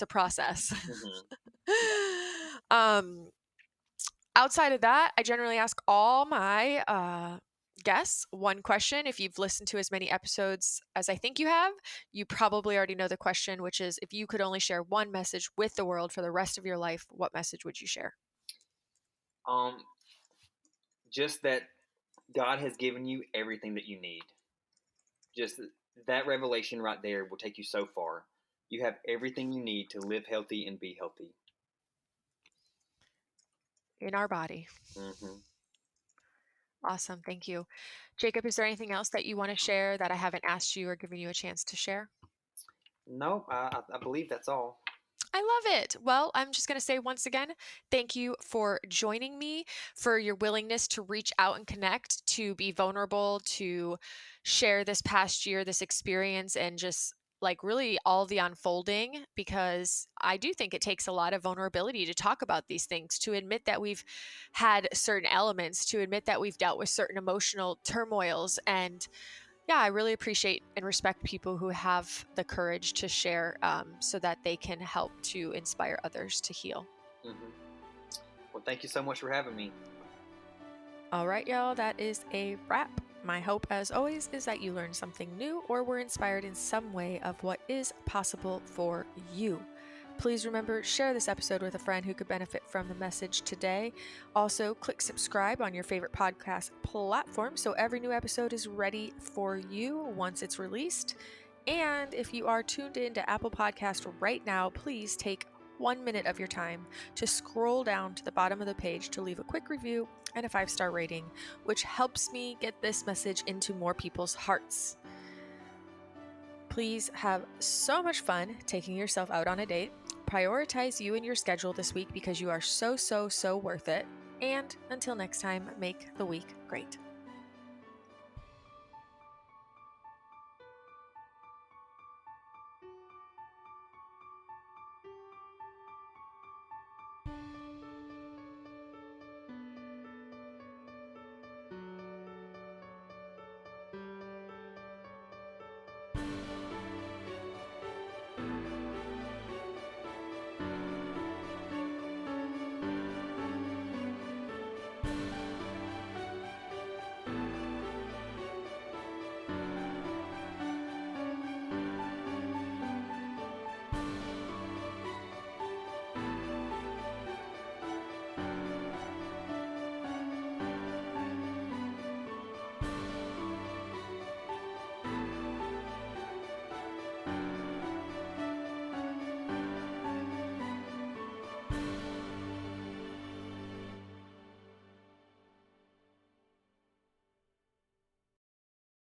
Speaker 1: a process.
Speaker 2: Hmm. Yeah.
Speaker 1: um Outside of that, I generally ask all my guests one question. If you've listened to as many episodes as I think you have, you probably already know the question, which is, if you could only share one message with the world for the rest of your life, what message would you share?
Speaker 2: Um, just that God has given you everything that you need. Just that revelation right there will take you so far. You have everything you need to live healthy and be healthy.
Speaker 1: In our body.
Speaker 2: Hmm.
Speaker 1: Awesome. Thank you. Jacob, is there anything else that you want to share that I haven't asked you or given you a chance to share?
Speaker 2: No, I believe that's all.
Speaker 1: I love it. Well, I'm just going to say once again, thank you for joining me, for your willingness to reach out and connect, to be vulnerable, to share this past year, this experience, and just like really all the unfolding, because I do think it takes a lot of vulnerability to talk about these things, to admit that we've had certain elements, to admit that we've dealt with certain emotional turmoils. And yeah, I really appreciate and respect people who have the courage to share, so that they can help to inspire others to heal.
Speaker 2: Hmm. Well, thank you so much for having me.
Speaker 1: All right, y'all, that is a wrap. My hope, as always, is that you learned something new or were inspired in some way of what is possible for you. Please remember, share this episode with a friend who could benefit from the message today. Also, click subscribe on your favorite podcast platform so every new episode is ready for you once it's released. And if you are tuned in to Apple Podcast right now, please take 1 minute of your time to scroll down to the bottom of the page to leave a quick review and a 5-star rating, which helps me get this message into more people's hearts. Please have so much fun taking yourself out on a date. Prioritize you and your schedule this week because you are so, so, so worth it. And until next time, make the week great.